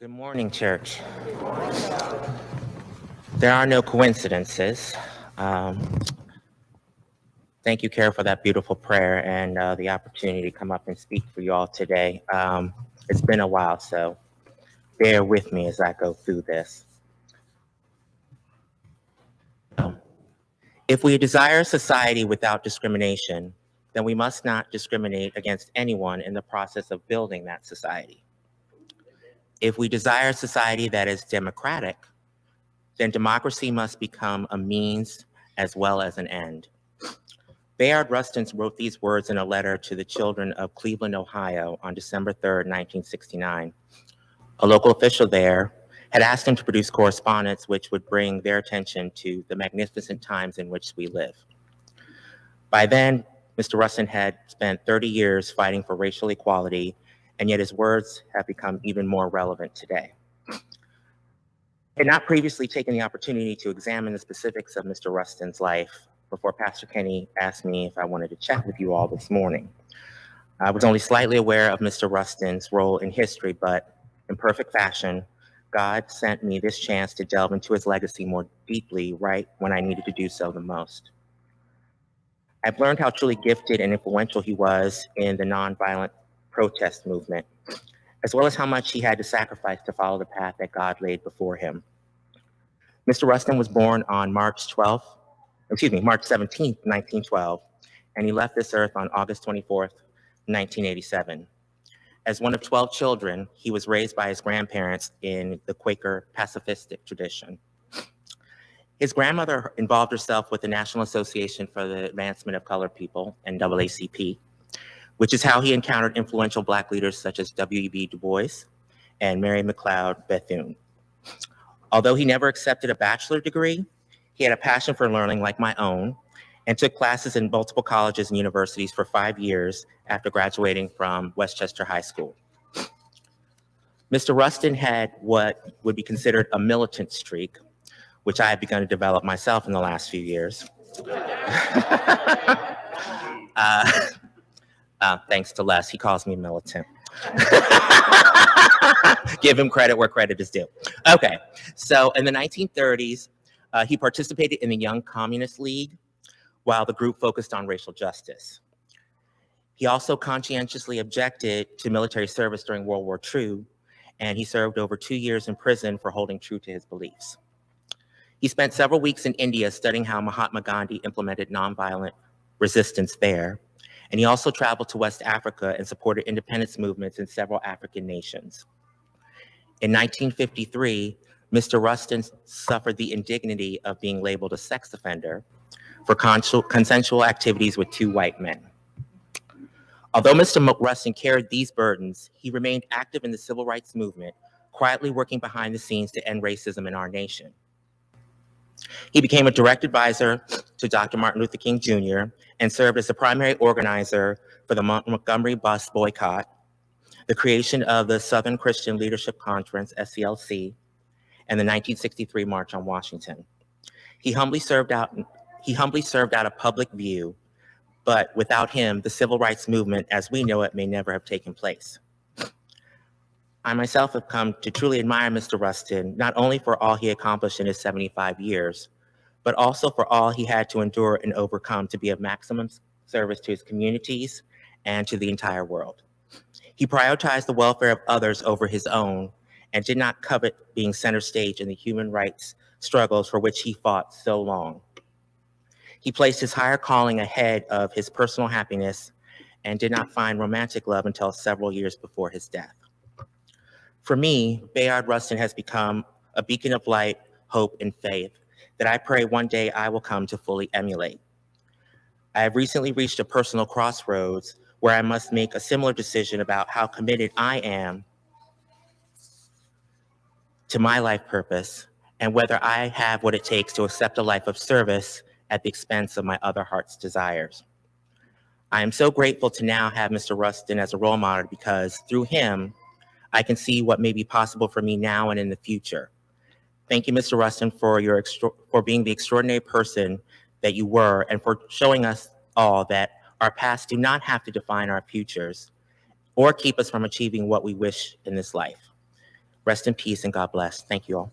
Good morning, church. There are no coincidences. Um, Thank you, Kara, for that beautiful prayer and the opportunity to come up and speak for you all today. It's been a while, so bear with me as I go through this. If we desire a society without discrimination, then we must not discriminate against anyone in the process of building that society. If we desire a society that is democratic, then democracy must become a means as well as an end. Bayard Rustin wrote these words in a letter to the children of Cleveland, Ohio on December 3rd, 1969. A local official there had asked him to produce correspondence which would bring their attention to the magnificent times in which we live. By then, Mr. Rustin had spent 30 years fighting for racial equality, and yet his words have become even more relevant today. I had not previously taken the opportunity to examine the specifics of Mr. Rustin's life before Pastor Kenny asked me if I wanted to chat with you all this morning. I was only slightly aware of Mr. Rustin's role in history, but in perfect fashion, God sent me this chance to delve into his legacy more deeply right when I needed to do so the most. I've learned how truly gifted and influential he was in the nonviolent protest movement, as well as how much he had to sacrifice to follow the path that God laid before him. Mr. Rustin was born on March 17th, 1912, and he left this earth on August 24th, 1987. As one of 12 children, he was raised by his grandparents in the Quaker pacifistic tradition. His grandmother involved herself with the National Association for the Advancement of Colored People, NAACP, which is how he encountered influential Black leaders such as W.E.B. Du Bois and Mary McLeod Bethune. Although he never accepted a bachelor degree, he had a passion for learning like my own and took classes in multiple colleges and universities for 5 years after graduating from Westchester High School. Mr. Rustin had what would be considered a militant streak, which I have begun to develop myself in the last few years. Thanks to Les, he calls me militant. Give him credit where credit is due. Okay, so in the 1930s, he participated in the Young Communist League while the group focused on racial justice. He also conscientiously objected to military service during World War II, and he served over 2 years in prison for holding true to his beliefs. He spent several weeks in India studying how Mahatma Gandhi implemented nonviolent resistance there, and he also traveled to West Africa and supported independence movements in several African nations. In 1953, Mr. Rustin suffered the indignity of being labeled a sex offender for consensual activities with 2 white men. Although Mr. Rustin carried these burdens, he remained active in the civil rights movement, quietly working behind the scenes to end racism in our nation. He became a direct advisor to Dr. Martin Luther King Jr. and served as the primary organizer for the Montgomery bus boycott, the creation of the Southern Christian Leadership Conference, SCLC, and the 1963 March on Washington. He humbly served out a public view, but without him, the civil rights movement as we know it may never have taken place. I myself have come to truly admire Mr. Rustin, not only for all he accomplished in his 75 years, but also for all he had to endure and overcome to be of maximum service to his communities and to the entire world. He prioritized the welfare of others over his own and did not covet being center stage in the human rights struggles for which he fought so long. He placed his higher calling ahead of his personal happiness and did not find romantic love until several years before his death. For me, Bayard Rustin has become a beacon of light, hope, and faith that I pray one day I will come to fully emulate. I have recently reached a personal crossroads where I must make a similar decision about how committed I am to my life purpose and whether I have what it takes to accept a life of service at the expense of my other heart's desires. I am so grateful to now have Mr. Rustin as a role model because through him, I can see what may be possible for me now and in the future. Thank you, Mr. Rustin, for being the extraordinary person that you were and for showing us all that our pasts do not have to define our futures or keep us from achieving what we wish in this life. Rest in peace and God bless. Thank you all.